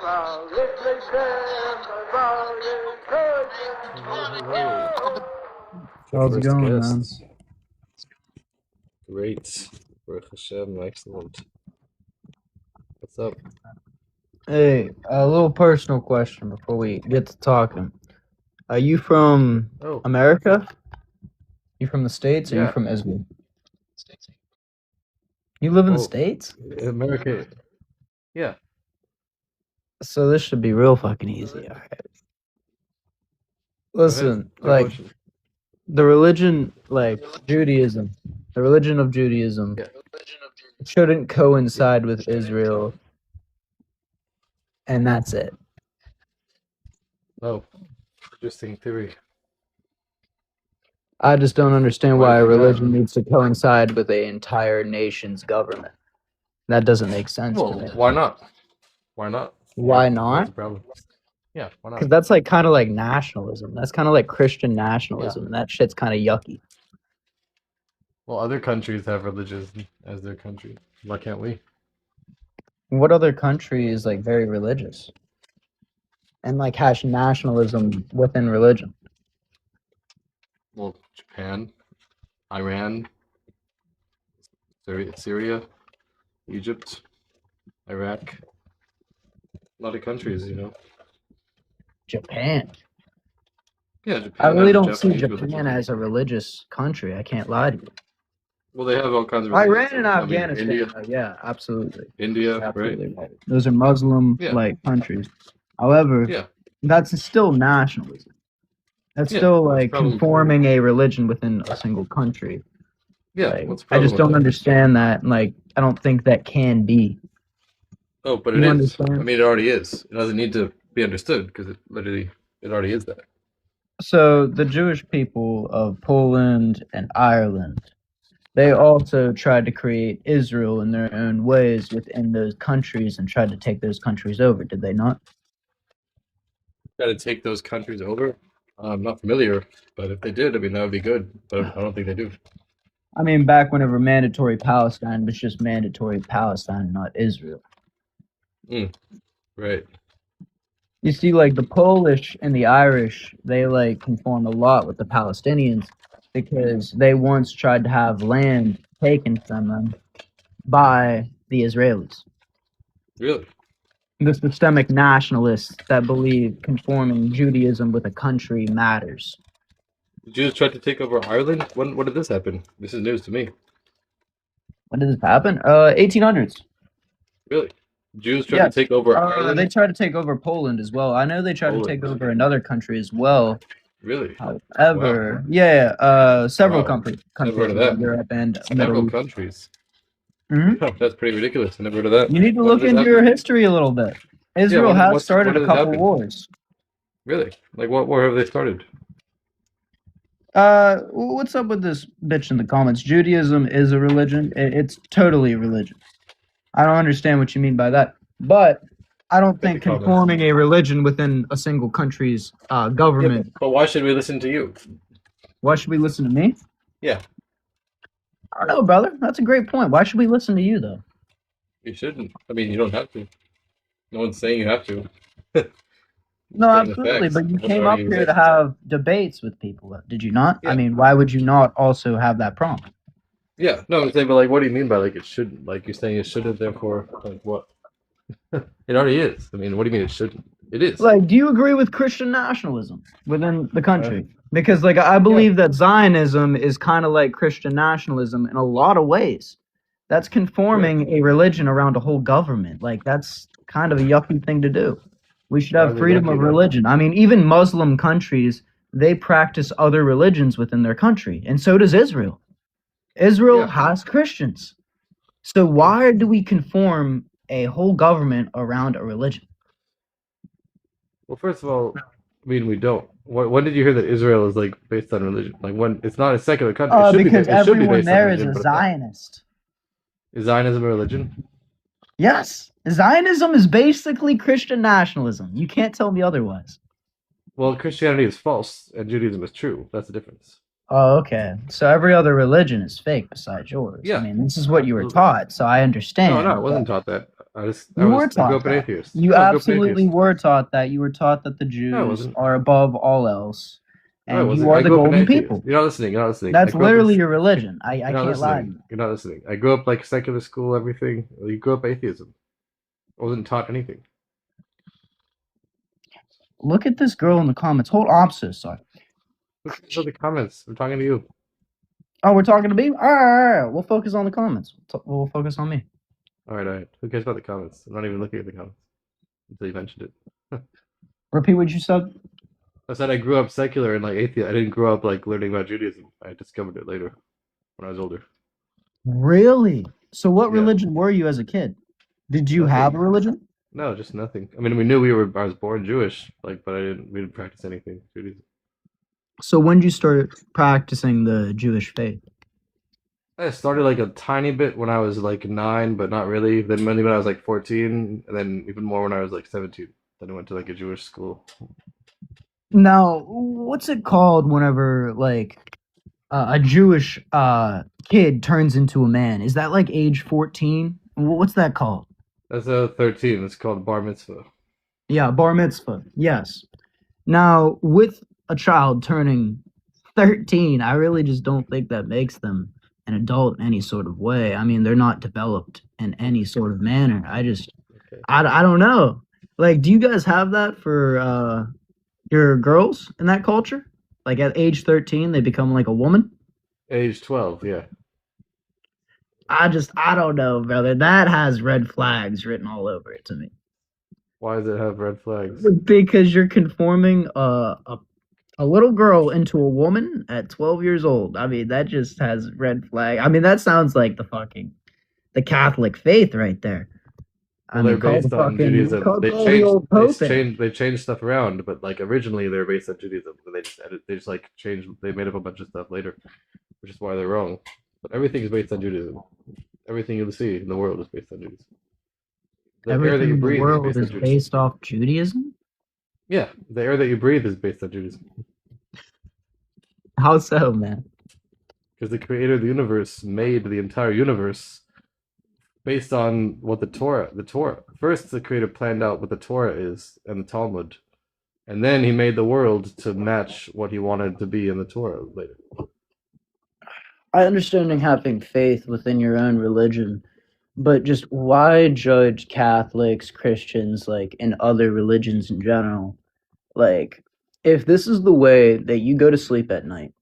How's it First going, man? guest. Great. Baruch Hashem, excellent. What's up? Hey, a little personal question before we get to talking. Are you from Oh, America? You from the States or you yeah. from Israel? You live in the Well, States? America. Yeah. So this should be real fucking easy. All right. Go ahead. Listen, Your like question. the religion, like Judaism, the religion of Judaism Yeah. shouldn't coincide with Israel, and that's it. Oh, interesting theory. I just don't understand Why why do a you think that? religion needs to coincide with an entire nation's government. That doesn't make sense to Well, me. why not? Why not? Why What's not? the problem? Yeah, why Because not? that's like kind of like nationalism. That's kind of like Christian Yeah. nationalism, and that shit's kind of yucky. Well, other countries have religions as their country. Why can't we? What other country is like very religious and like has nationalism within religion? Well, Japan, Iran, Syria, Egypt, Iraq. A lot of countries, you know. Japan. Yeah, I Japan really has a don't see Japanese Japan religion. as a religious country. I can't lie to you. Well, they have all kinds of Iran religions. and I mean, Afghanistan. India, Yeah, absolutely. right? Absolutely right. Those are Muslim Yeah, like countries. However, yeah, that's still nationalism. That's yeah. still What's the like problem? conforming a religion within a single country. Yeah, Like, what's the I problem just with don't that? understand that. Like, I don't think that can be. Oh, but it You is. I understand? mean, it already is. It doesn't need to be understood because it already is that. So the Jewish people of Poland and Ireland, they also tried to create Israel in their own ways within those countries and tried to take those countries over, did they not? Got to take those countries over. I'm not familiar, but if they did, I mean, that would be good. But I don't think they do. I mean, back whenever mandatory Palestine was just mandatory Palestine, not Israel. Right. You see, like the Polish and the Irish, they like conform a lot with the Palestinians because they once tried to have land taken from them by the Israelis. Really? The systemic nationalists that believe conforming Judaism with a country matters. The Jews tried to take over Ireland. When did this happen? This is news to me. When did this happen? 1800s. Really? Jews tried Yeah. to take over Ireland? They tried to take over Poland as well. I know they tried to take Poland. over another country as well. Really? However, several Wow. countries Never heard of in that. Europe and Middle Several East. countries. Mhm. Oh, that's pretty ridiculous. I never heard of that. You need to When look did this into your happen? history a little bit. Israel when has started did a this couple happen? wars. Really? Like what war have they started? What's up with this bitch in the comments? Judaism is a religion. It's totally a religion. I don't understand what you mean by that. But I don't think comments. conforming a religion within a single country's government. But why should we listen to you? Why should we listen to me? Yeah, I don't know, brother. That's a great point. Why should we listen to you, though? you shouldn't. I mean, you don't have to. No one's saying you have to. No, Stating the absolutely. facts. But you What came are up you here to saying? have debates with people, did you not? I Yeah. mean, why would you not also have that prompt? Yeah, no, I'm saying, but like, what do you mean by like it shouldn't? Like you're saying it shouldn't, therefore, like what? It already is. I mean, what do you mean it shouldn't? It is. Like, do you agree with Christian nationalism within the country? Because, like, I believe that Zionism is kind of like Christian nationalism in a lot of ways. That's conforming a religion around a whole government. Like, that's kind of a yucky thing to do. We should Why have is it freedom of yucky? religion. I mean, even Muslim countries, they practice other religions within their country, and so does Israel. Israel Yeah. has Christians. So why do we conform a whole government around a religion? Well, first of all, I mean, we don't. When did you hear that Israel is like based on religion? Like when it's not a secular country. It should Because be. It should be everyone based on there is religion, a but it's not. Zionist. Is Zionism a religion? Yes, Zionism is basically Christian nationalism. You can't tell me otherwise. Well, Christianity is false and Judaism is true. That's the difference. Oh, okay. So every other religion is fake besides yours. Yeah. I mean, this is what you were Absolutely. taught, so I understand. No, I wasn't taught that. You were I grew taught up an that. atheist. You No, I grew up an absolutely atheist. were taught that. You were taught that the No, I Jews wasn't. are above all else, No, I and you wasn't. are I the grew up an golden atheist. people. You're not listening. You're not listening. I That's grew up in. literally your religion. I You're not can't lie to listening. you. You're not listening. I grew up like secular school, everything. You grew up atheism. I wasn't taught anything. Look at this girl in the comments. Hold opposite. Sorry. Who cares about the comments? I'm talking to you. Oh, we're talking to me? All right. We'll focus on the comments. We'll focus on me. All right, all right. Who cares about the comments? I'm not even looking at the comments until you mentioned it. Repeat what you said. I said I grew up secular and like atheist. I didn't grow up like learning about Judaism. I discovered it later when I was older. Really? So what Yeah, religion were you as a kid? Did you have a nothing. religion? No, just nothing. I mean, we knew we were. I was born Jewish, like, but I didn't. We didn't practice anything Judaism. So when did you start practicing the Jewish faith? I started like a tiny bit when I was like 9, but not really. Then mainly when I was like 14, and then even more when I was like 17. Then I went to like a Jewish school. Now, what's it called whenever like a Jewish kid turns into a man? Is that like age 14? What's that called? That's a 13. It's called bar mitzvah. Yeah, bar mitzvah. Yes. Now, with a child turning 13, I really just don't think that makes them an adult in any sort of way. I mean, they're not developed in any sort of manner. Okay. I don't know. Like, do you guys have that for your girls in that culture? Like at age 13, they become like a woman? Age 12, yeah. I don't know, brother. That has red flags written all over it to me. Why does it have red flags? Because you're conforming a little girl into a woman at 12 years old. I mean, that just has red flag. I mean, that sounds like the Catholic faith right there. I Well, they're mean, call the based on fucking Judaism. call the old Pope in. They changed stuff around, but like originally they're based on Judaism. But they just like changed. They made up a bunch of stuff later, which is why they're wrong. But everything is based on Judaism. Everything you see in the world is based on Judaism. The air that Everything you in the breathe is world based on is Judaism. based off Judaism? Yeah, the air that you breathe is based on Judaism. How so, man? Because the creator of the universe made the entire universe based on what the Torah. First, the creator planned out what the Torah is and the Talmud, and then he made the world to match what he wanted to be in the Torah later. I understand having faith within your own religion, but just why judge Catholics, Christians, like, and other religions in general? Like, if this is the way that you go to sleep at night,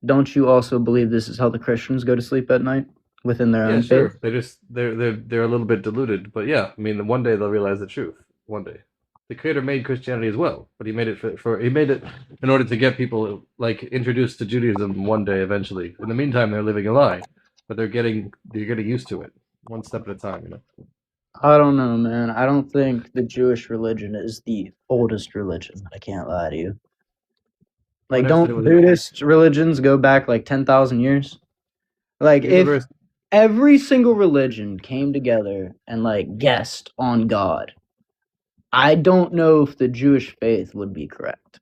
don't you also believe this is how the Christians go to sleep at night within their Yeah, own faith? sure. They're a little bit diluted, but yeah, I mean, one day they'll realize the truth. One day, the creator made Christianity as well, but he made it he made it in order to get people like introduced to Judaism one day eventually. In the meantime, they're living a lie, but they're getting used to it one step at a time. You know. I don't know, man. I don't think the Jewish religion is the oldest religion. I can't lie to you. I Like, never said it don't was Buddhist religions go back like 10,000 years? Like, the if universe. every single religion came together and like guessed on God, I don't know if the Jewish faith would be correct.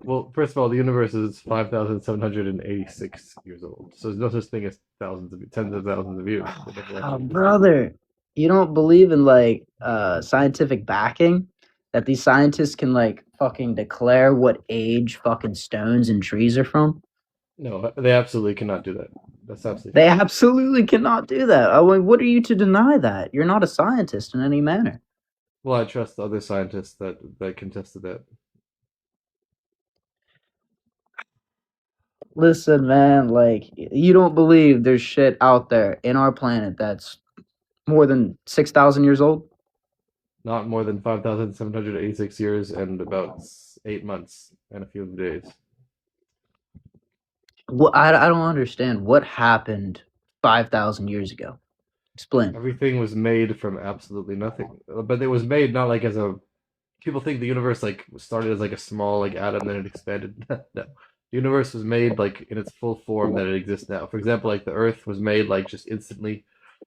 Well, first of all, the universe is 5,786 years old, so there's no such thing as tens of thousands of years. It never actually existed. Brother, you don't believe in like scientific backing? That these scientists can like fucking declare what age fucking stones and trees are from? No, they absolutely cannot do that. That's absolutely They absolutely cannot do that. I mean, what are you to deny that? You're not a scientist in any manner. well. I trust other scientists that contested that. Listen, man, like, you don't believe there's shit out there in our planet that's more than 6,000 years old? Not more than 5,786 years and about 8 months and a few days. Well, I don't understand. What happened 5,000 years ago? Explain. Everything was made from absolutely nothing, but it was made not like as a. People think the universe like started as like a small like atom, then it expanded. No, the universe was made like in its full form that it exists now. For example, like the Earth was made like just instantly,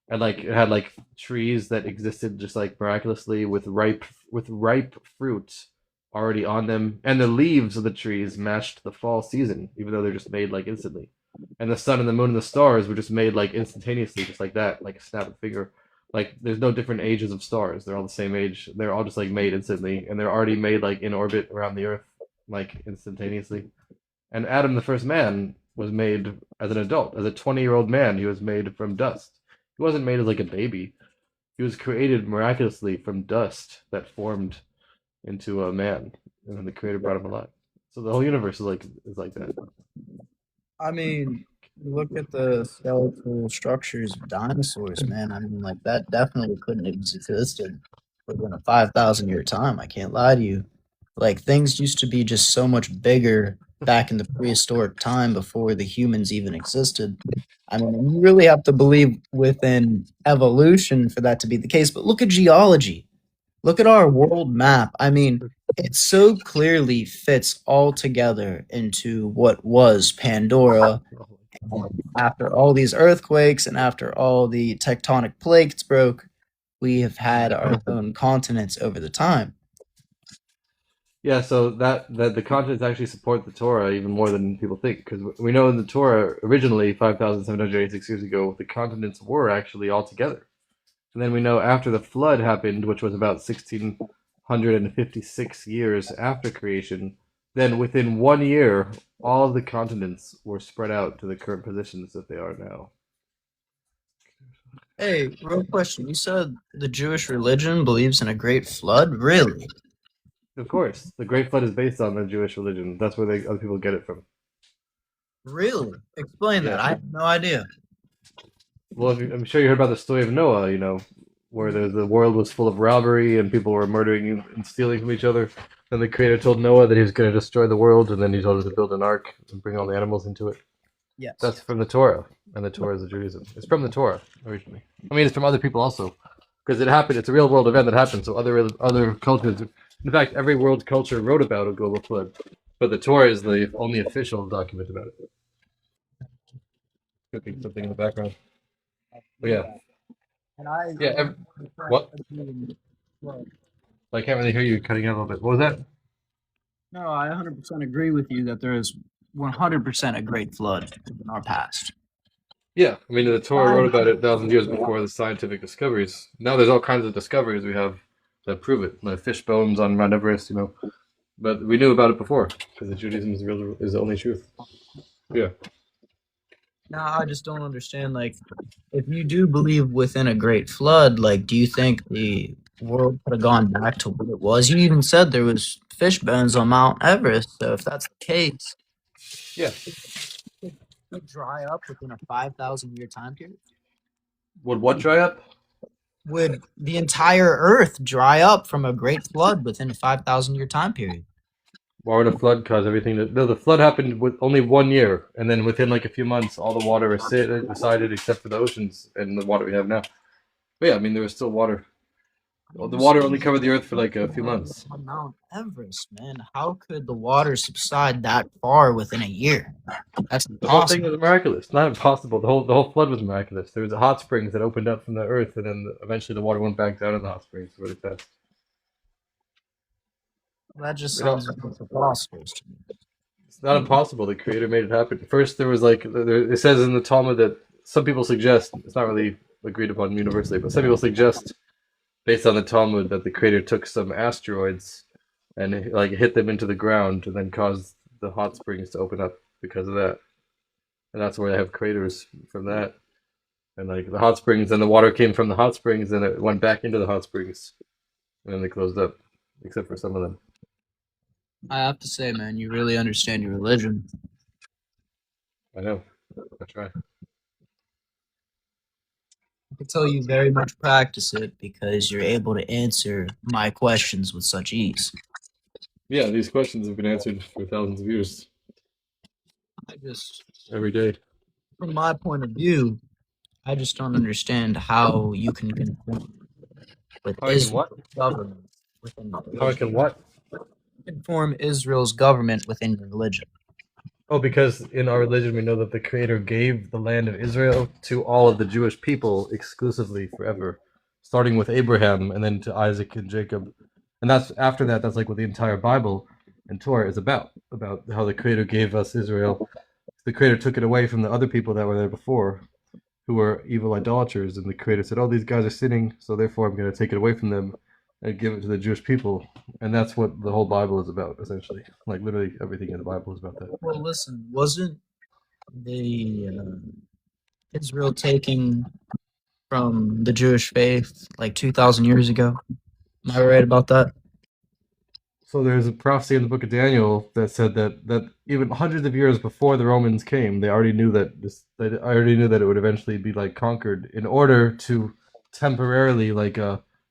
and like it had like trees that existed just like miraculously with ripe fruit already on them, and the leaves of the trees matched the fall season, even though they're just made like instantly. And the sun and the moon and the stars were just made like instantaneously, just like that, like a snap of a finger. Like there's no different ages of stars. They're all the same age. They're all just like made instantly, and they're already made like in orbit around the Earth, like instantaneously. And Adam, the first man, was made as an adult, as a 20-year-old man. He was made from dust. He wasn't made as like a baby. He was created miraculously from dust that formed into a man, and then the Creator brought him alive. So the whole universe is like that. I mean, look at the skeletal structures of dinosaurs, man. I mean, like that definitely couldn't have existed within a 5,000 year time. I can't lie to you. Like things used to be just so much bigger back in the prehistoric time before the humans even existed. I mean, you really have to believe within evolution for that to be the case. But look at geology. Look at our world map. I mean, it so clearly fits all together into what was Pandora. After all these earthquakes and after all the tectonic plates broke, we have had our own continents over the time. Yeah, so that the continents actually support the Torah even more than people think, because we know in the Torah originally 5,786 years ago the continents were actually all together. And then we know after the flood happened, which was about 1656 years after creation, then within 1 year, all of the continents were spread out to the current positions that they are now. Hey, real question. You said the Jewish religion believes in a great flood? Really? Of course, the Great Flood is based on the Jewish religion. That's where other people get it from. Really? Explain that. Yeah. I have no idea. Well, I'm sure you heard about the story of Noah, where the world was full of robbery and people were murdering and stealing from each other. Then the Creator told Noah that he was going to destroy the world, and then he told him to build an ark and bring all the animals into it. Yes. That's from the Torah, and the Torah is the Judaism. It's from the Torah originally. I mean, it's from other people also, because it happened. It's a real world event that happened. So other cultures, in fact, every world culture wrote about a global flood, but the Torah is the only official document about it. Cooking something in the background. But yeah, And I yeah. What? I can't really hear you cutting out a little bit. What was that? No, I 100% agree with you that there is 100% a great flood in our past. Yeah, I mean, the Torah wrote about it 1,000 years before the scientific discoveries. Now there's all kinds of discoveries we have that prove it, like fish bones on Mount Everest, But we knew about it before because the Judaism is the only truth. Yeah. No, I just don't understand. Like, if you do believe within a great flood, like, do you think the world could have gone back to what it was? You even said there was fish bones on Mount Everest. So if that's the case, Yeah. it could dry up within a 5,000 year time period. Would what dry up? Would the entire Earth dry up from a great flood within a 5,000 year time period? Why would a flood cause everything to... No, the flood happened with only 1 year, and then within like a few months, all the water receded except for the oceans and the water we have now. But yeah, I mean, there was still water. Well, the water only covered the earth for like a few months. On Mount Everest, man, how could the water subside that far within a year? That's The whole thing impossible. was miraculous. Not impossible. The whole flood was miraculous. There was a hot springs that opened up from the earth, and then eventually the water went back down in the hot springs really fast. That just You know, sounds preposterous to me. it's not impossible. The Creator made it happen. First, there was it says in the Talmud that some people suggest, it's not really agreed upon universally, but some people suggest, based on the Talmud, that the Creator took some asteroids and like hit them into the ground and then caused the hot springs to open up because of that. And that's where they have craters from that. And like the hot springs, and the water came from the hot springs, and it went back into the hot springs, and then they closed up, except for some of them. I have to say, man, you really understand your religion. I know. I try. I can tell you very much practice it because you're able to answer my questions with such ease. Yeah, these questions have been answered for thousands of years, I just, every day. from my point of view, I just don't understand how you can conform with How I can Israel's what? government within your How I religion. can what? Conform Israel's government within your religion. Oh, because in our religion we know that the Creator gave the land of Israel to all of the Jewish people exclusively forever, starting with Abraham and then to Isaac and Jacob. And that's after that, that's like what the entire Bible and Torah is about how the Creator gave us Israel. The Creator took it away from the other people that were there before, who were evil idolaters, and the Creator said, "Oh, these guys are sinning, so therefore I'm going to take it away from them and give it to the Jewish people." And that's what the whole Bible is about, essentially. Like literally everything in the Bible is about that. Well, listen, wasn't the Israel taking from the Jewish faith like 2,000 years ago? Am I right about that? So there's a prophecy in the book of Daniel that said that even hundreds of years before the Romans came, they already knew that they already knew that it would eventually be like conquered in order to temporarily like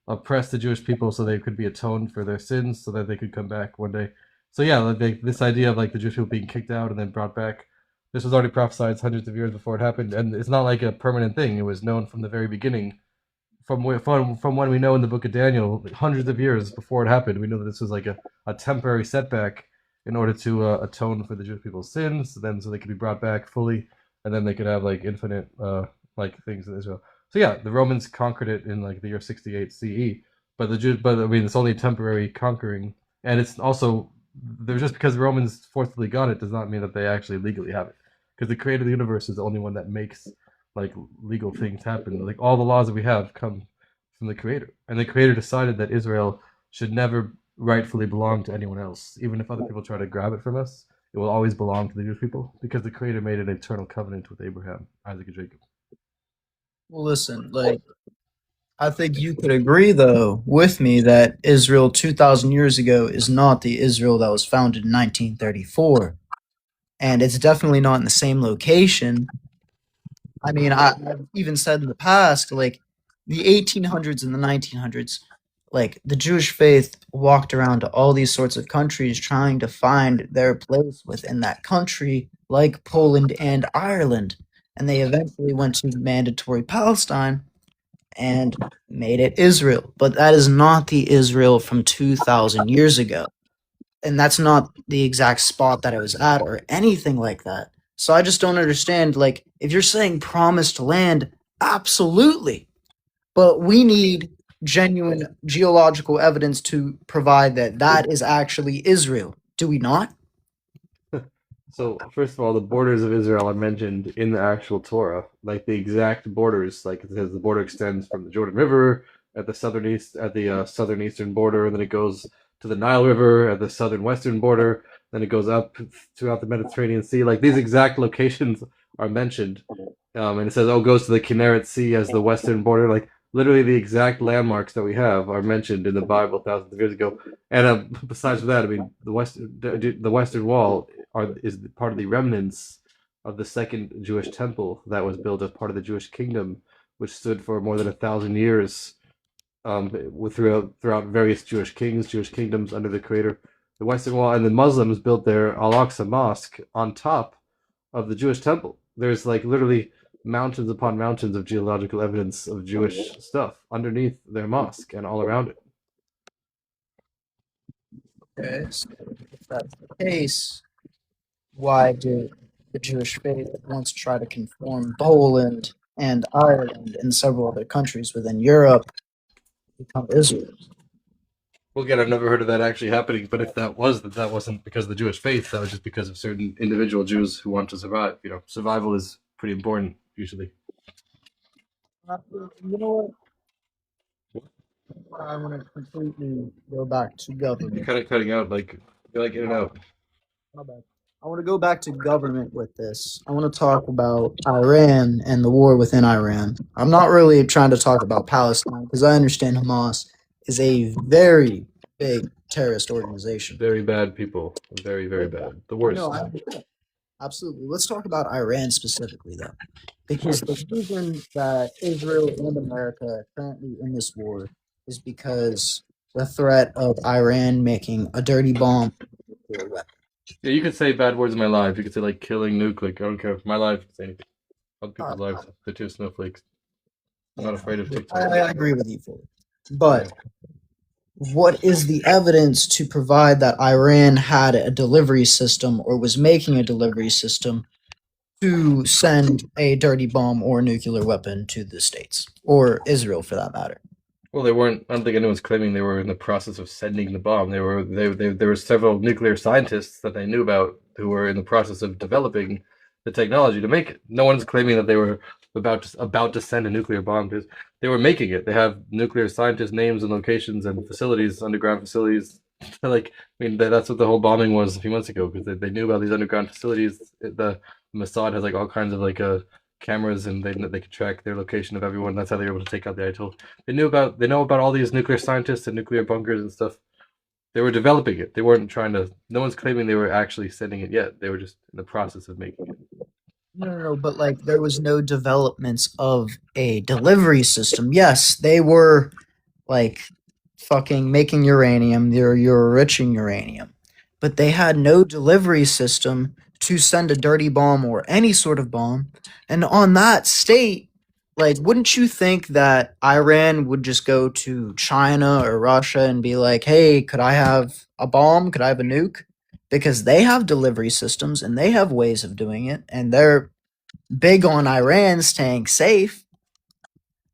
oppress the Jewish people so they could be atoned for their sins so that they could come back one day. So yeah, like this idea of like the Jewish people being kicked out and then brought back, this was already prophesied hundreds of years before it happened, and it's not like a permanent thing. It was known from the very beginning from when we know in the book of Daniel, hundreds of years before it happened, we know that this was like a temporary setback in order to atone for the Jewish people's sins, then so they could be brought back fully, and then they could have like infinite like things in Israel. So yeah, the Romans conquered it in like the year 68 CE, but but I mean it's only temporary conquering, and it's also there's just because the Romans forcibly got it does not mean that they actually legally have it, because the creator of the universe is the only one that makes like legal things happen. Like all the laws that we have come from the Creator, and the Creator decided that Israel should never rightfully belong to anyone else. Even if other people try to grab it from us, it will always belong to the Jewish people because the Creator made an eternal covenant with Abraham, Isaac, and Jacob. Well, listen, like I think you could agree though with me that Israel 2,000 years ago is not the Israel that was founded in 1934, and it's definitely not in the same location. I mean, I've even said in the past, like the 1800s and the 1900s, like the Jewish faith walked around to all these sorts of countries trying to find their place within that country, like Poland and Ireland. And they eventually went to mandatory Palestine and made it Israel. But that is not the Israel from 2,000 years ago. And that's not the exact spot that I was at or anything like that. So I just don't understand. Like, if you're saying promised land, absolutely. But we need genuine geological evidence to provide that that is actually Israel. Do we not? So first of all, the borders of Israel are mentioned in the actual Torah, like the exact borders. Like it says, the border extends from the Jordan River at the southern eastern border, and then it goes to the Nile River at the southern western border. Then it goes up throughout the Mediterranean Sea. Like these exact locations are mentioned, and it says, "Oh, goes to the Kinneret Sea as the western border." Like literally, the exact landmarks that we have are mentioned in the Bible thousands of years ago. And besides that, I mean, the Western Wall is part of the remnants of the second Jewish temple that was built as part of the Jewish kingdom, which stood for more than 1,000 years, throughout various Jewish kings, Jewish kingdoms under the Creator. The Western Wall, and the Muslims built their Al-Aqsa Mosque on top of the Jewish temple. There's like literally mountains upon mountains of geological evidence of Jewish stuff underneath their mosque and all around it. Okay, so if that's the case, why did the Jewish faith once try to conform Poland and Ireland and several other countries within Europe become Israel? Well, again, I've never heard of that actually happening, but if that was, that wasn't because of the Jewish faith. That was just because of certain individual Jews who want to survive. You know, survival is pretty important usually. You know what? I'm going to completely go back to You're government. kind of cutting out, like you're like in and out. My bad. I want to go back to government with this. I want to talk about Iran and the war within Iran. I'm not really trying to talk about Palestine because I understand Hamas is a very big terrorist organization. Very bad people. Very, very bad. The worst. No, absolutely. Let's talk about Iran specifically, though, because the reason that Israel and America are currently in this war is because the threat of Iran making a dirty bomb nuclear weapon. Yeah, you can say bad words in my life. You can say like killing, nuke, like I don't care. My life, say anything. Other people's lives, they're two snowflakes. I'm not afraid of TikTok. I agree with you fully. But what is the evidence to provide that Iran had a delivery system or was making a delivery system to send a dirty bomb or nuclear weapon to the States or Israel for that matter? Well, they weren't. I don't think anyone's claiming they were in the process of sending the bomb. There were several nuclear scientists that they knew about who were in the process of developing the technology to make it. No one's claiming that they were about to send a nuclear bomb. They were making it. They have nuclear scientist names and locations and facilities, underground facilities. Like, I mean, that's what the whole bombing was a few months ago because they knew about these underground facilities. The Mossad has like all kinds of like cameras and they could track their location of everyone. That's how they were able to take out the Ayatollah. They know about all these nuclear scientists and nuclear bunkers and stuff. They were developing it. They weren't trying to. No one's claiming they were actually sending it yet. They were just in the process of making it. No, but like there was no developments of a delivery system. Yes, they were like fucking making uranium, you're enriching uranium. But they had no delivery system to send a dirty bomb or any sort of bomb. And on that state, like, wouldn't you think that Iran would just go to China or Russia and be like, hey, could I have a bomb? Could I have a nuke? Because they have delivery systems and they have ways of doing it, and they're big on Iran staying safe.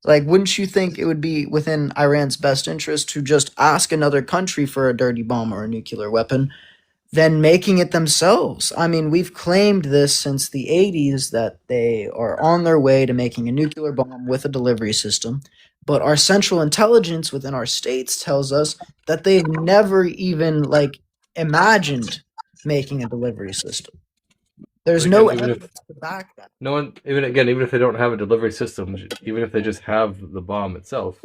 Like, wouldn't you think it would be within Iran's best interest to just ask another country for a dirty bomb or a nuclear weapon than making it themselves? I mean, we've claimed this since the 80s that they are on their way to making a nuclear bomb with a delivery system. But our central intelligence within our states tells us that they never even like imagined making a delivery system. There's But no again, even if evidence to back that. no one, even if they don't have a delivery system, even if they just have the bomb itself,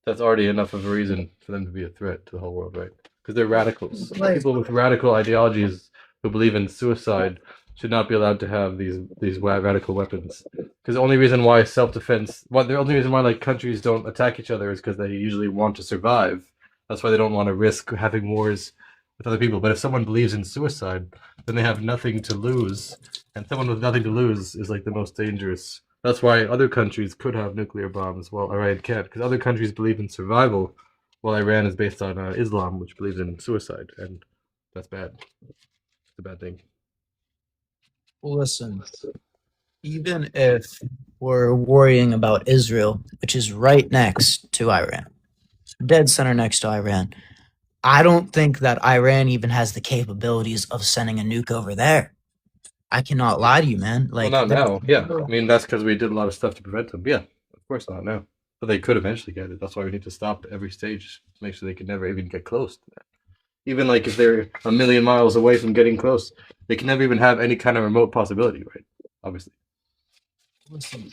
that's already enough of a reason for them to be a threat to the whole world, right? Because they're radicals. Like, People with radical ideologies who believe in suicide should not be allowed to have these radical weapons. Because the only reason why self-defense, the only reason why like countries don't attack each other is because they usually want to survive. That's why they don't want to risk having wars with other people. But if someone believes in suicide, then they have nothing to lose, and someone with nothing to lose is like the most dangerous. That's why other countries could have nuclear bombs while Iran can't, because other countries believe in survival, while Iran is based on Islam, which believes in suicide, and that's bad. It's a bad thing. listen, even if we're worrying about Israel, which is right next to Iran, dead center next to Iran, I don't think that Iran even has the capabilities of sending a nuke over there. I cannot lie to you, man. Well, Like, not now. Yeah, I mean that's because we did a lot of stuff to prevent them. Yeah, of course not now. But they could eventually get it. That's why we need to stop every stage, make sure they can never even get close to that. Even like if they're a million miles away from getting close, they can never even have any kind of remote possibility, right? Obviously. listen,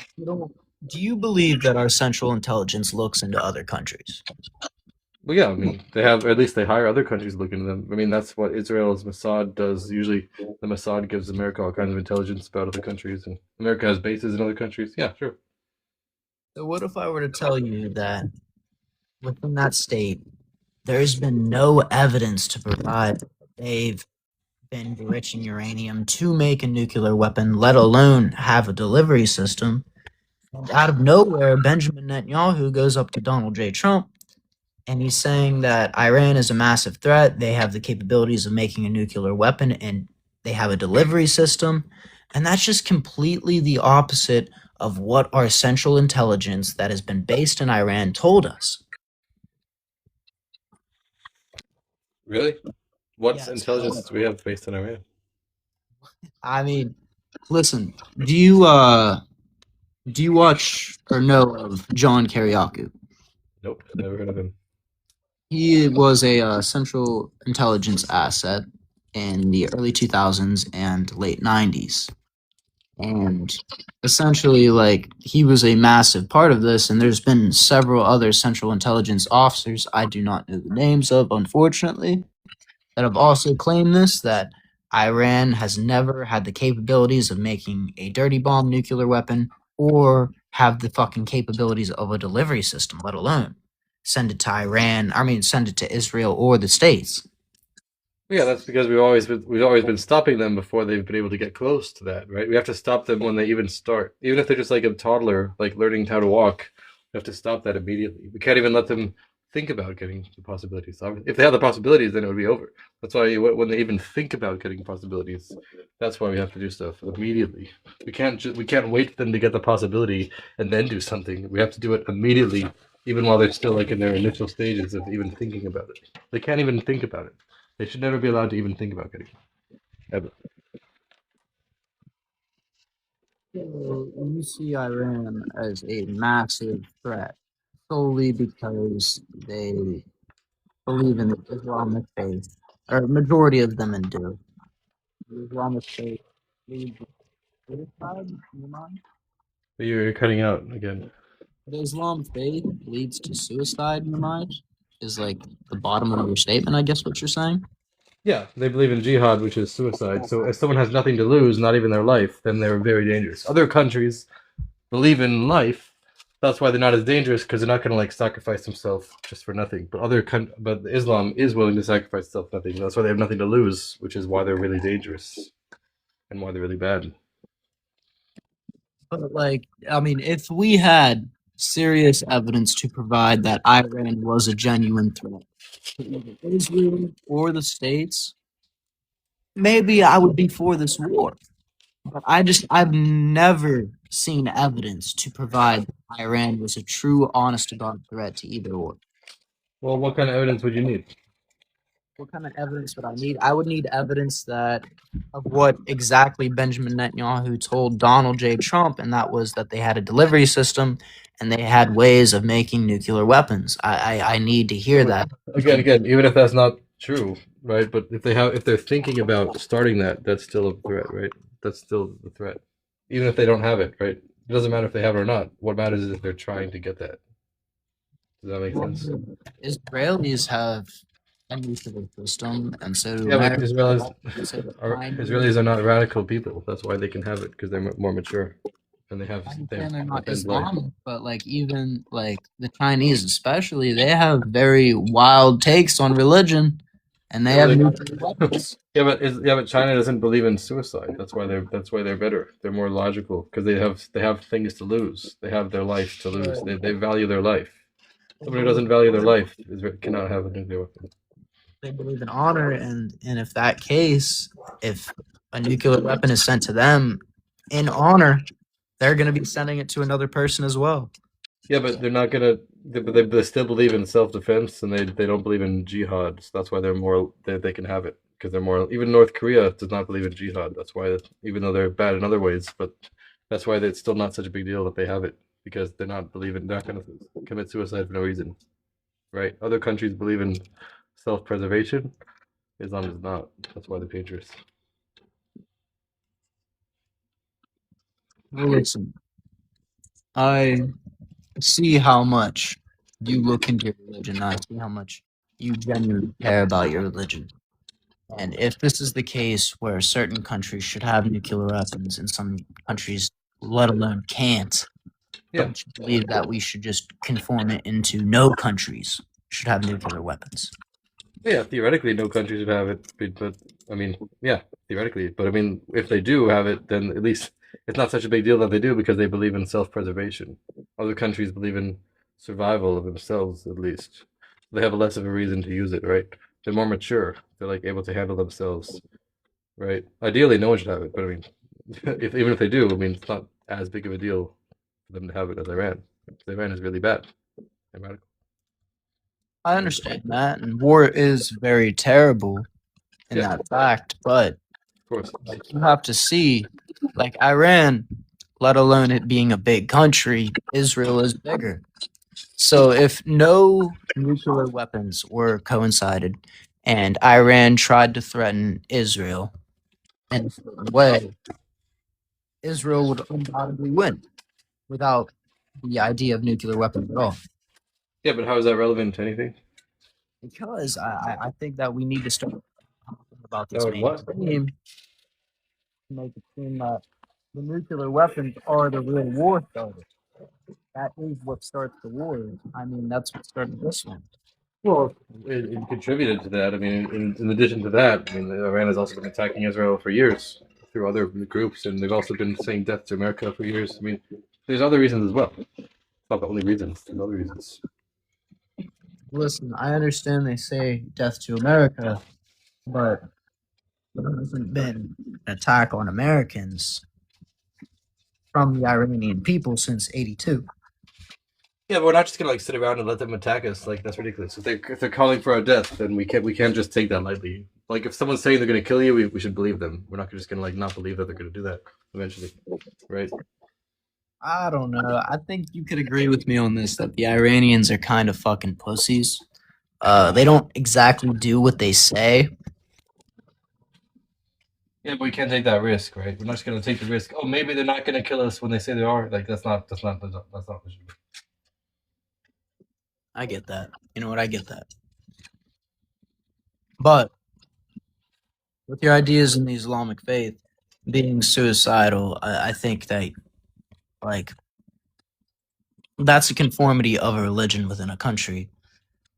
do you believe that our central intelligence looks into other countries? Well, yeah, I mean, they have, at least they hire other countries to look into them. I mean, that's what Israel's Mossad does. Usually, the Mossad gives America all kinds of intelligence about other countries, and America has bases in other countries. Yeah, sure. So, what if I were to tell you that within that state, there's been no evidence to provide that they've been enriching uranium to make a nuclear weapon, let alone have a delivery system? And out of nowhere, Benjamin Netanyahu goes up to Donald J. Trump and he's saying that Iran is a massive threat. They have the capabilities of making a nuclear weapon and they have a delivery system. And that's just completely the opposite of what our central intelligence that has been based in Iran told us. Really? What Yes. intelligence do we have based on Iran? I mean, listen, do you watch or know of John Kiriakou? Nope, never heard of him. He was a central intelligence asset in the early 2000s and late 90s. And essentially, like, he was a massive part of this, and there's been several other central intelligence officers I do not know the names of, unfortunately, that have also claimed this, that Iran has never had the capabilities of making a dirty bomb nuclear weapon or have the fucking capabilities of a delivery system, let alone send it to Iran, send it to Israel or the States. Yeah, that's because we've always been stopping them before they've been able to get close to that, right? We have to stop them when they even start, even if they're just like a toddler, like learning how to walk. We have to stop that immediately. We can't even let them think about getting the possibilities. If they have the possibilities, then it would be over. That's why when they even think about getting possibilities, that's why we have to do stuff immediately. We can't wait for them to get the possibility and then do something. We have to do it immediately, even while they're still like in their initial stages of even thinking about it. They can't even think about it. They should never be allowed to even think about getting it. Ever. So you see Iran as a massive threat solely because they believe in the Islamic faith, or majority of them do. The Islamic faith leads to suicide in your mind? You're cutting out again. The Islam faith leads to suicide in your mind is like the bottom of your statement, I guess what you're saying. Yeah, they believe in jihad, which is suicide. So if someone has nothing to lose, not even their life, then they're very dangerous. Other countries believe in life. That's why they're not as dangerous because they're not going to like sacrifice themselves just for nothing. But Islam is willing to sacrifice itself for nothing. That's why they have nothing to lose, which is why they're really dangerous and why they're really bad. But like, I mean, if we had serious evidence to provide that Iran was a genuine threat to either Israel or the states, maybe I would be for this war. But I've never seen evidence to provide that Iran was a true, honest to God threat to either or. Well, what kind of evidence would you need? What kind of evidence would I need? I would need evidence that of what exactly Benjamin Netanyahu told Donald J. Trump, and that was that they had a delivery system and they had ways of making nuclear weapons. I need to hear that. Again, even if that's not true, right? But if they're thinking about starting that, that's still a threat, right? That's still the threat. Even if they don't have it, right? It doesn't matter if they have it or not. What matters is if they're trying to get that. Does that make sense? Israelis have a nuclear system, and so do Yeah, but America. Israelis are not radical people. That's why they can have it because they're more mature and they I have understand they're not defend life. Islamic, but like even like the Chinese, especially, they have very wild takes on religion, and they Yeah, have but nuclear weapons. but China doesn't believe in suicide. That's why they're better. They're more logical because they have things to lose. They have their life to lose. They value their life. Someone who doesn't value their life cannot have a nuclear weapon. They believe in honor, and if that case, if a nuclear weapon is sent to them in honor, they're going to be sending it to another person as well. Yeah, but they're not gonna. They still believe in self-defense, and they don't believe in jihad. So that's why they're more. They can have it because they're more. Even North Korea does not believe in jihad. That's why, even though they're bad in other ways, but that's why it's still not such a big deal that they have it because they're not believing. They're not gonna commit suicide for no reason, right? Other countries believe in self-preservation. Islam does not. That's why they're dangerous. Well, listen, I see how much you look into your religion. I see how much you genuinely care about your religion. And if this is the case where certain countries should have nuclear weapons and some countries, let alone can't, Yeah. don't you believe that we should just conform it into no countries should have nuclear weapons? Yeah, theoretically, no country should have it, but I mean, yeah, theoretically, but I mean, if they do have it, then at least it's not such a big deal that they do because they believe in self-preservation. Other countries believe in survival of themselves, at least. They have less of a reason to use it, right? They're more mature. They're like able to handle themselves, right? Ideally, no one should have it, but I mean, if even if they do, I mean, it's not as big of a deal for them to have it as Iran. Iran is really bad and radical. I understand that, and war is very terrible in Yeah, that fact, but of course. like you have to see, like Iran, let alone it being a big country, Israel is bigger. So if no nuclear weapons were coincided and Iran tried to threaten Israel in a certain way, Israel would undoubtedly win without the idea of nuclear weapons at all. Yeah, but how is that relevant to anything? Because I think that we need to start talking about this Oh, what? mainstream to make it seem that the nuclear weapons are the real war starter. That is what starts the war. I mean, that's what started this one. Well, it contributed to that. I mean, in addition to that, I mean, Iran has also been attacking Israel for years through other groups, and they've also been saying death to America for years. I mean, there's other reasons as well. It's not the only reasons. There's other reasons. Listen, I understand they say death to America, but there hasn't been an attack on Americans from the Iranian people since '82. Yeah, but we're not just gonna like sit around and let them attack us. Like that's ridiculous. If they're calling for our death, then we can't just take that lightly. Like if someone's saying they're gonna kill you, we should believe them. We're not just gonna like not believe that they're gonna do that eventually, right? I don't know. I think you could agree with me on this that the Iranians are kind of fucking pussies. They don't exactly do what they say. Yeah, but we can't take that risk, right? We're not just gonna take the risk. Oh, maybe they're not gonna kill us when they say they are. Like that's not. I get that. You know what? I get that. But with your ideas in the Islamic faith being suicidal, I think that like that's a conformity of a religion within a country.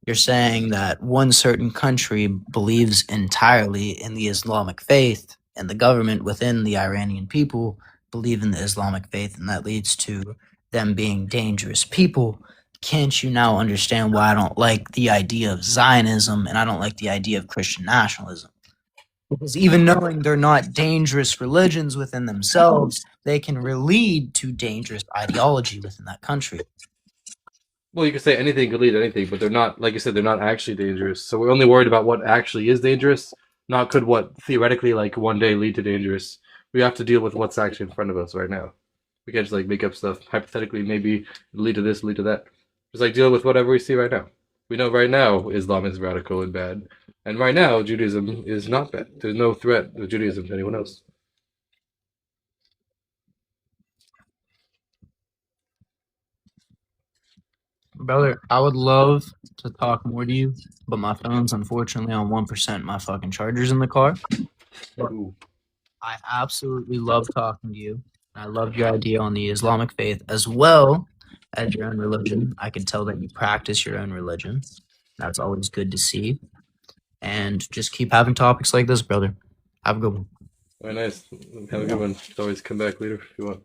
You're saying that one certain country believes entirely in the Islamic faith, and the government within the Iranian people believe in the Islamic faith, and that leads to them being dangerous people. Can't you now understand why I don't like the idea of Zionism and I don't like the idea of Christian nationalism? Because even knowing they're not dangerous religions within themselves, they can lead to dangerous ideology within that country. Well, you could say anything could lead to anything, but they're not. Like you said, they're not actually dangerous. So we're only worried about what actually is dangerous, not could what theoretically like one day lead to dangerous. We have to deal with what's actually in front of us right now. We can't just like make up stuff hypothetically. Maybe lead to this, lead to that. Just like deal with whatever we see right now. We know right now Islam is radical and bad, and right now Judaism is not bad. There's no threat of Judaism to anyone else. Brother, I would love to talk more to you, but my phone's unfortunately on 1%. My fucking charger's in the car. Ooh. I absolutely love talking to you. I love your idea on the Islamic faith as well as your own religion. I can tell that you practice your own religion. That's always good to see. And just keep having topics like this, brother. Have a good one. Very nice. Have a good one. Always come back later if you want.